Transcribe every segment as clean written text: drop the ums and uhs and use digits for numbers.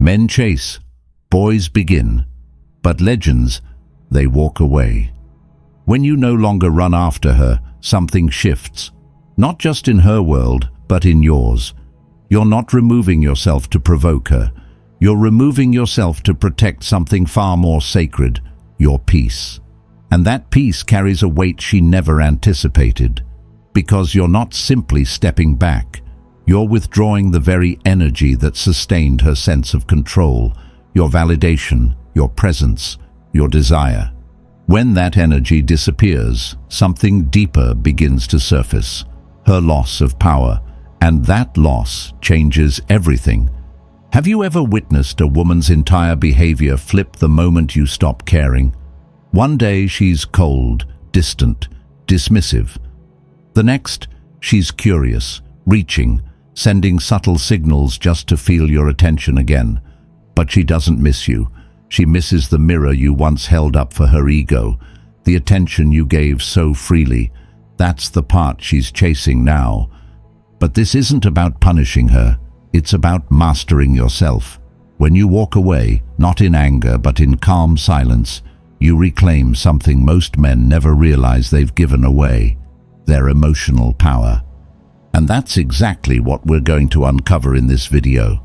Men chase, boys begin, but legends, they walk away. When you no longer run after her, something shifts, not just in her world, but in yours. You're not removing yourself to provoke her. You're removing yourself to protect something far more sacred, your peace. And that peace carries a weight she never anticipated, because you're not simply stepping back. You're withdrawing the very energy that sustained her sense of control, your validation, your presence, your desire. When that energy disappears, something deeper begins to surface, her loss of power, and that loss changes everything. Have you ever witnessed a woman's entire behavior flip the moment you stop caring? One day she's cold, distant, dismissive. The next, she's curious, reaching, sending subtle signals just to feel your attention again. But she doesn't miss you. She misses the mirror you once held up for her ego, the attention you gave so freely. That's the part she's chasing now. But this isn't about punishing her. It's about mastering yourself. When you walk away, not in anger but in calm silence, you reclaim something most men never realize they've given away: their emotional power. And that's exactly what we're going to uncover in this video.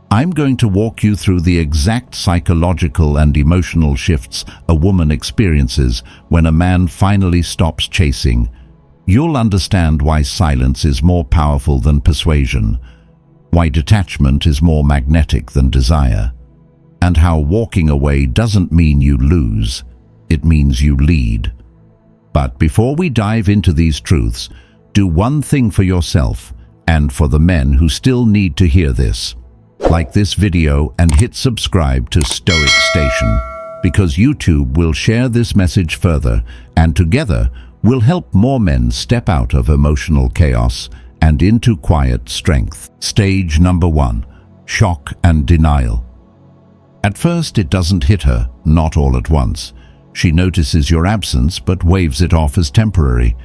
I'm going to walk you through the exact psychological and emotional shifts a woman experiences when a man finally stops chasing. You'll understand why silence is more powerful than persuasion, why detachment is more magnetic than desire, and how walking away doesn't mean you lose, it means you lead. But before we dive into these truths, do one thing for yourself and for the men who still need to hear this. Like this video and hit subscribe to Stoic Station, because YouTube will share this message further, and together we'll help more men step out of emotional chaos and into quiet strength. Stage number 1: shock and denial. At first it doesn't hit her, not all at once. She notices your absence but waves it off as temporary.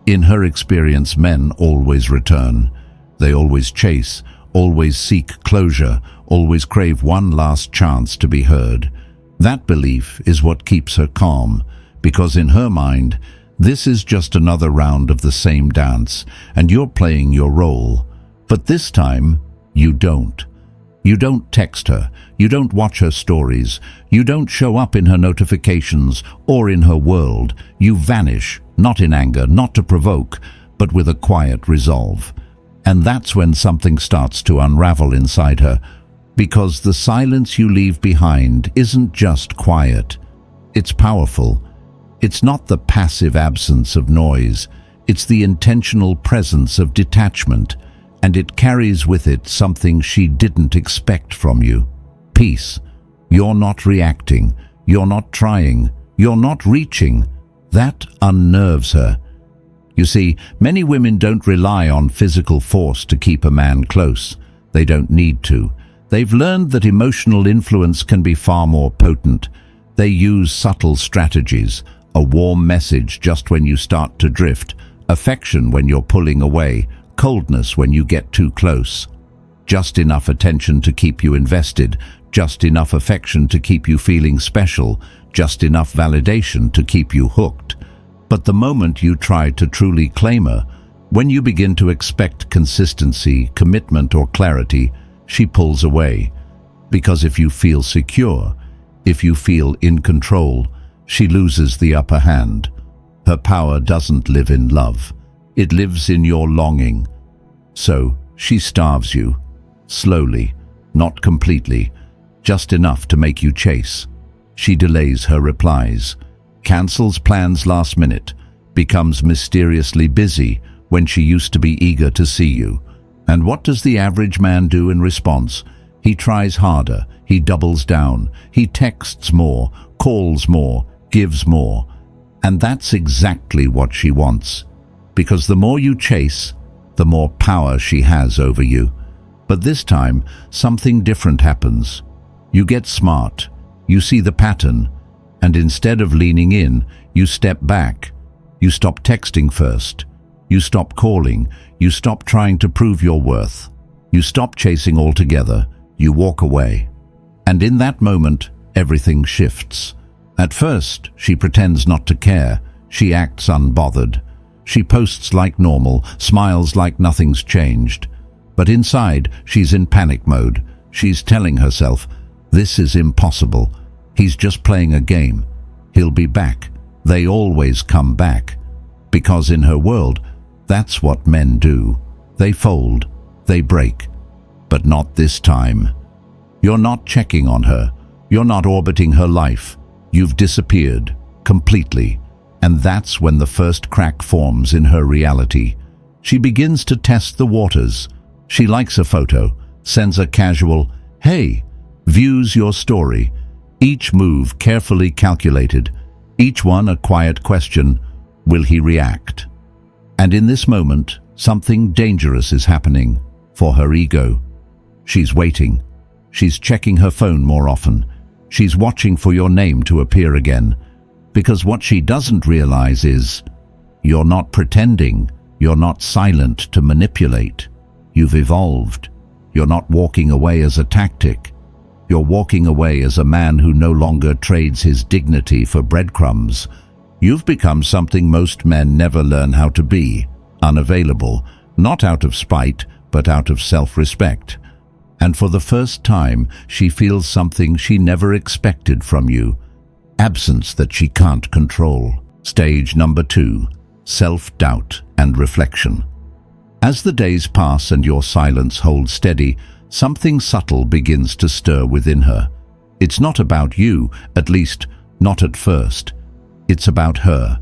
In her experience, men always return. They always chase, always seek closure, always crave one last chance to be heard. That belief is what keeps her calm, because in her mind, this is just another round of the same dance, and you're playing your role. But this time, you don't. You don't text her, you don't watch her stories, you don't show up in her notifications or in her world. You vanish, not in anger, not to provoke, but with a quiet resolve. And that's when something starts to unravel inside her, because the silence you leave behind isn't just quiet, it's powerful. It's not the passive absence of noise, it's the intentional presence of detachment, and it carries with it something she didn't expect from you: peace. You're not reacting, you're not trying, you're not reaching. That unnerves her. You see, many women don't rely on physical force to keep a man close. They don't need to. They've learned that emotional influence can be far more potent. They use subtle strategies: a warm message just when you start to drift, affection when you're pulling away, coldness when you get too close. Just enough attention to keep you invested, just enough affection to keep you feeling special, just enough validation to keep you hooked. But the moment you try to truly claim her, when you begin to expect consistency, commitment, or clarity, she pulls away. Because if you feel secure, if you feel in control, she loses the upper hand. Her power doesn't live in love. It lives in your longing. So she starves you, slowly, not completely, just enough to make you chase. She delays her replies, cancels plans last minute, becomes mysteriously busy when she used to be eager to see you. And what does the average man do in response? He tries harder, he doubles down, he texts more, calls more, gives more. And that's exactly what she wants. Because the more you chase, the more power she has over you. But this time, something different happens. You get smart, you see the pattern, and instead of leaning in, you step back. You stop texting first. You stop calling. You stop trying to prove your worth. You stop chasing altogether. You walk away. And in that moment, everything shifts. At first, she pretends not to care. She acts unbothered. She posts like normal, smiles like nothing's changed. But inside, she's in panic mode. She's telling herself, "This is impossible. He's just playing a game. He'll be back. They always come back." Because in her world, that's what men do. They fold, they break. But not this time. You're not checking on her. You're not orbiting her life. You've disappeared, completely. And that's when the first crack forms in her reality. She begins to test the waters. She likes a photo, sends a casual, "Hey," views your story. Each move carefully calculated. Each one a quiet question, will he react? And in this moment, something dangerous is happening for her ego. She's waiting. She's checking her phone more often. She's watching for your name to appear again. Because what she doesn't realize is, you're not pretending. You're not silent to manipulate. You've evolved. You're not walking away as a tactic. You're walking away as a man who no longer trades his dignity for breadcrumbs. You've become something most men never learn how to be, unavailable, not out of spite, but out of self-respect. And for the first time, she feels something she never expected from you, absence that she can't control. Stage number 2, self-doubt and reflection. As the days pass and your silence holds steady, something subtle begins to stir within her. It's not about you, at least not at first. It's about her.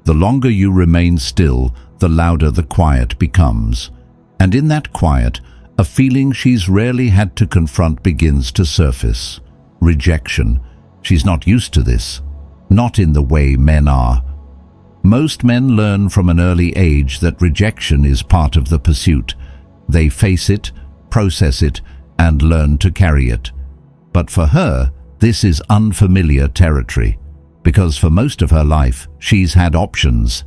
The longer you remain still, the louder the quiet becomes. And in that quiet, a feeling she's rarely had to confront begins to surface. Rejection. She's not used to this. Not in the way men are. Most men learn from an early age that rejection is part of the pursuit. They face it, process it, and learn to carry it. But for her, this is unfamiliar territory, because for most of her life, she's had options.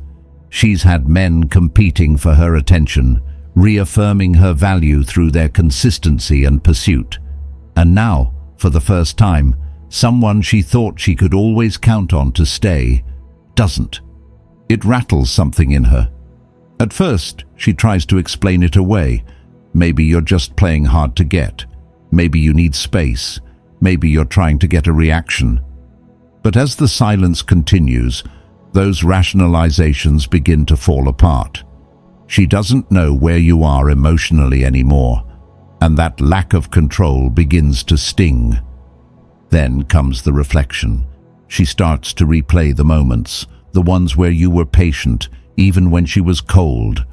She's had men competing for her attention, reaffirming her value through their consistency and pursuit. And now, for the first time, someone she thought she could always count on to stay, doesn't. It rattles something in her. At first, she tries to explain it away. Maybe you're just playing hard to get. Maybe you need space. Maybe you're trying to get a reaction. But as the silence continues, those rationalizations begin to fall apart. She doesn't know where you are emotionally anymore, and that lack of control begins to sting. Then comes the reflection. She starts to replay the moments, the ones where you were patient, even when she was cold.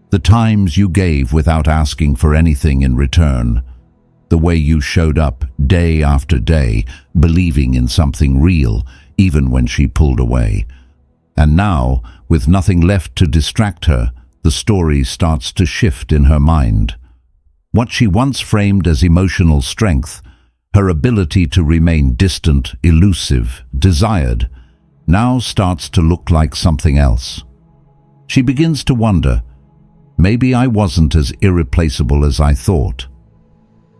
The times you gave without asking for anything in return. The way you showed up day after day, believing in something real, even when she pulled away. And now, with nothing left to distract her, the story starts to shift in her mind. What she once framed as emotional strength, her ability to remain distant, elusive, desired, now starts to look like something else. She begins to wonder, maybe I wasn't as irreplaceable as I thought.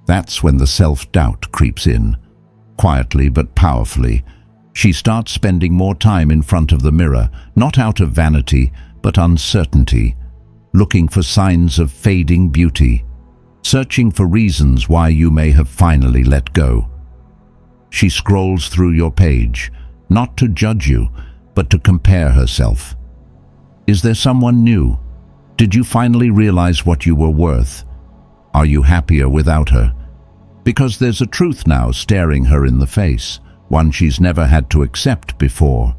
That's when the self-doubt creeps in. Quietly but powerfully, she starts spending more time in front of the mirror, not out of vanity, but uncertainty, looking for signs of fading beauty, searching for reasons why you may have finally let go. She scrolls through your page, not to judge you, but to compare herself. Is there someone new? Did you finally realize what you were worth? Are you happier without her? Because there's a truth now staring her in the face, one she's never had to accept before.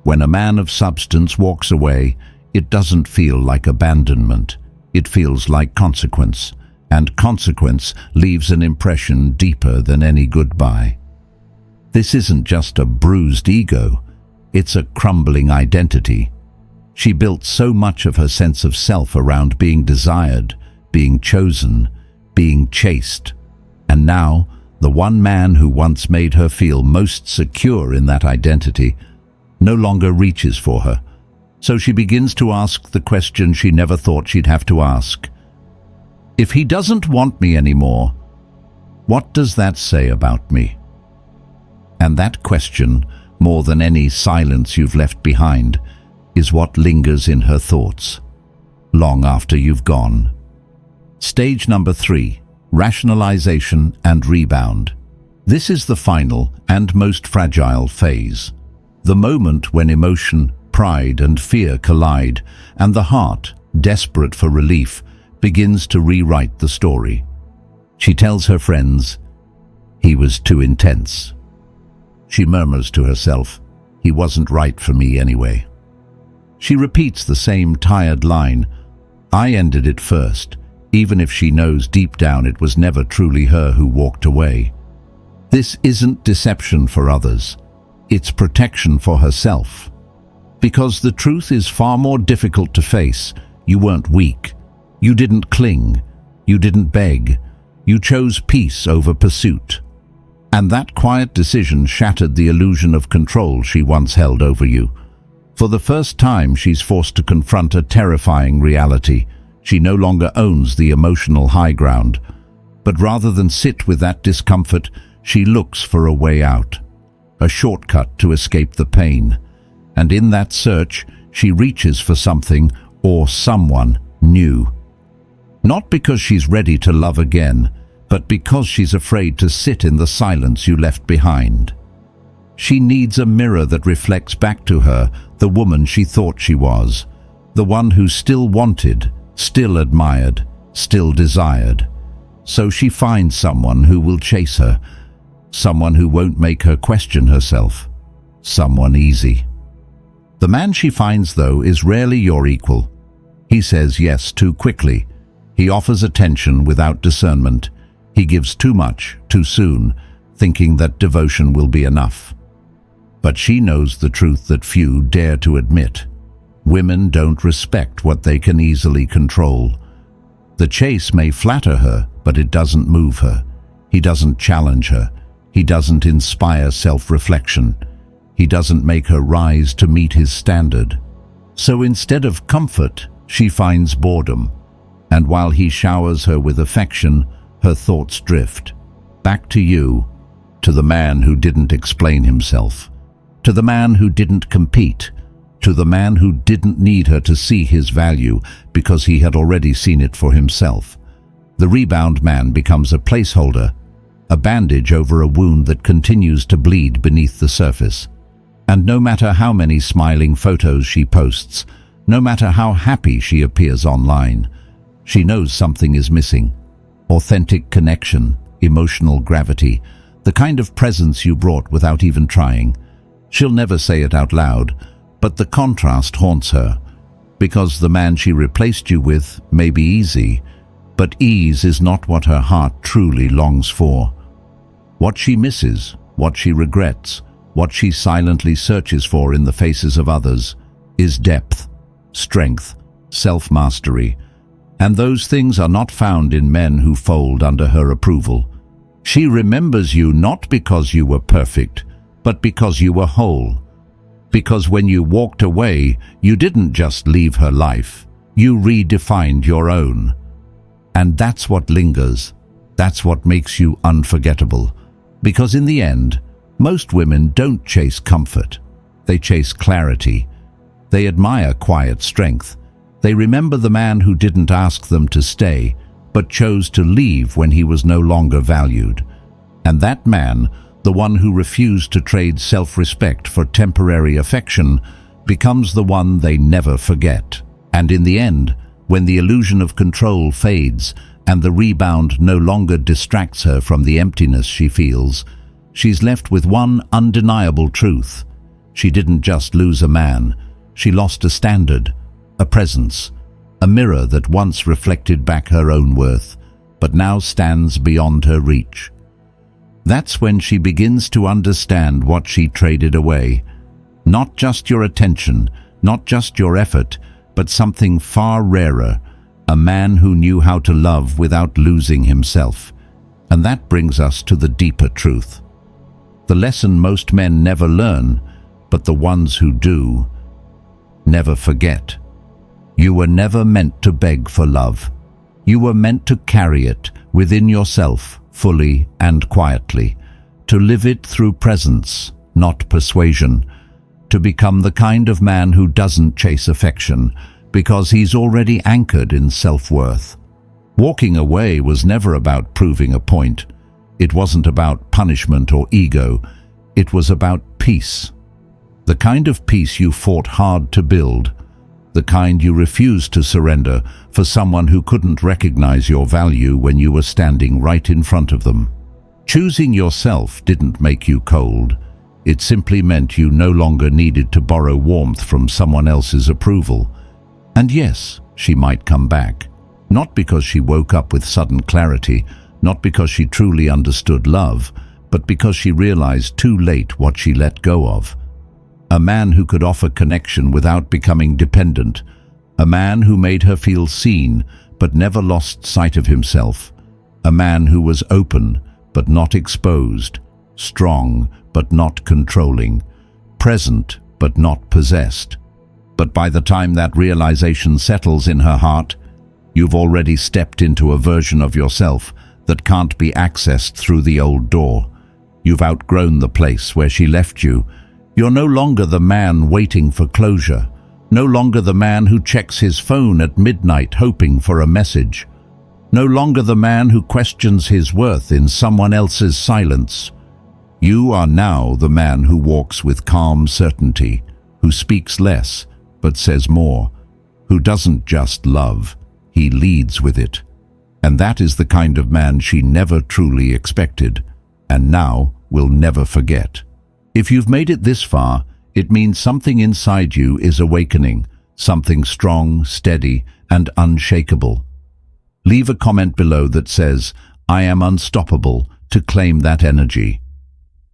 When a man of substance walks away, it doesn't feel like abandonment. It feels like consequence, and consequence leaves an impression deeper than any goodbye. This isn't just a bruised ego, it's a crumbling identity. She built so much of her sense of self around being desired, being chosen, being chased. And now, the one man who once made her feel most secure in that identity no longer reaches for her. So she begins to ask the question she never thought she'd have to ask. If he doesn't want me anymore, What does that say about me? And that question, more than any silence you've left behind, is what lingers in her thoughts, long after you've gone. Stage number 3, rationalization and rebound. This is the final and most fragile phase. The moment when emotion, pride and fear collide, and the heart, desperate for relief, begins to rewrite the story. She tells her friends, "He was too intense." She murmurs to herself, "He wasn't right for me anyway." She repeats the same tired line, "I ended it first," even if she knows deep down it was never truly her who walked away. This isn't deception for others, it's protection for herself. Because the truth is far more difficult to face. You weren't weak. You didn't cling. You didn't beg. You chose peace over pursuit. And that quiet decision shattered the illusion of control she once held over you. For the first time, she's forced to confront a terrifying reality. She no longer owns the emotional high ground. But rather than sit with that discomfort, she looks for a way out, a shortcut to escape the pain. And in that search, she reaches for something or someone new. Not because she's ready to love again, but because she's afraid to sit in the silence you left behind. She needs a mirror that reflects back to her the woman she thought she was, the one who still wanted, still admired, still desired. So she finds someone who will chase her, someone who won't make her question herself, someone easy. The man she finds, though, is rarely your equal. He says yes too quickly. He offers attention without discernment. He gives too much, too soon, thinking that devotion will be enough. But she knows the truth that few dare to admit. Women don't respect what they can easily control. The chase may flatter her, but it doesn't move her. He doesn't challenge her. He doesn't inspire self-reflection. He doesn't make her rise to meet his standard. So instead of comfort, she finds boredom. And while he showers her with affection, her thoughts drift. Back to you, to the man who didn't explain himself, to the man who didn't compete, to the man who didn't need her to see his value because he had already seen it for himself. The rebound man becomes a placeholder, a bandage over a wound that continues to bleed beneath the surface. And no matter how many smiling photos she posts, no matter how happy she appears online, she knows something is missing. Authentic connection, emotional gravity, the kind of presence you brought without even trying. She'll never say it out loud, but the contrast haunts her, because the man she replaced you with may be easy, but ease is not what her heart truly longs for. What she misses, what she regrets, what she silently searches for in the faces of others, is depth, strength, self-mastery, and those things are not found in men who fold under her approval. She remembers you not because you were perfect, but because you were whole. Because when you walked away, you didn't just leave her life, you redefined your own. And that's what lingers. That's what makes you unforgettable. Because in the end, most women don't chase comfort. They chase clarity. They admire quiet strength. They remember the man who didn't ask them to stay, but chose to leave when he was no longer valued. And that man, the one who refused to trade self-respect for temporary affection, becomes the one they never forget. And in the end, when the illusion of control fades and the rebound no longer distracts her from the emptiness she feels, she's left with one undeniable truth. She didn't just lose a man. She lost a standard, a presence, a mirror that once reflected back her own worth, but now stands beyond her reach. That's when she begins to understand what she traded away. Not just your attention, not just your effort, but something far rarer, a man who knew how to love without losing himself. And that brings us to the deeper truth. The lesson most men never learn, but the ones who do never forget. You were never meant to beg for love. You were meant to carry it within yourself fully and quietly, to live it through presence, not persuasion, to become the kind of man who doesn't chase affection because he's already anchored in self-worth. Walking away was never about proving a point. It wasn't about punishment or ego. It was about peace. The kind of peace you fought hard to build, the kind you refused to surrender for someone who couldn't recognize your value when you were standing right in front of them. Choosing yourself didn't make you cold. It simply meant you no longer needed to borrow warmth from someone else's approval. And yes, she might come back. Not because she woke up with sudden clarity, not because she truly understood love, but because she realized too late what she let go of. A man who could offer connection without becoming dependent. A man who made her feel seen, but never lost sight of himself. A man who was open, but not exposed. Strong, but not controlling. Present, but not possessed. But by the time that realization settles in her heart, you've already stepped into a version of yourself that can't be accessed through the old door. You've outgrown the place where she left you. You're no longer the man waiting for closure, no longer the man who checks his phone at midnight hoping for a message, no longer the man who questions his worth in someone else's silence. You are now the man who walks with calm certainty, who speaks less but says more, who doesn't just love, he leads with it. And that is the kind of man she never truly expected, and now will never forget. If you've made it this far, it means something inside you is awakening, something strong, steady, and unshakable. Leave a comment below that says, "I am unstoppable," to claim that energy.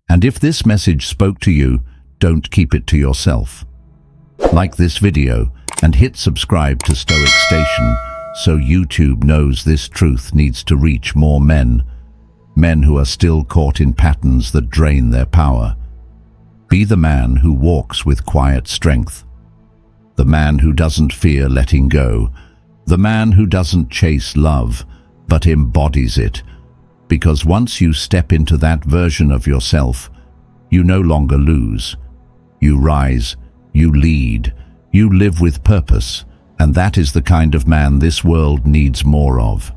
And if this message spoke to you, don't keep it to yourself. Like this video and hit subscribe to Stoic Station so YouTube knows this truth needs to reach more men who are still caught in patterns that drain their power. Be the man who walks with quiet strength, the man who doesn't fear letting go, the man who doesn't chase love, but embodies it. Because once you step into that version of yourself, you no longer lose. You rise, you lead, you live with purpose, and that is the kind of man this world needs more of.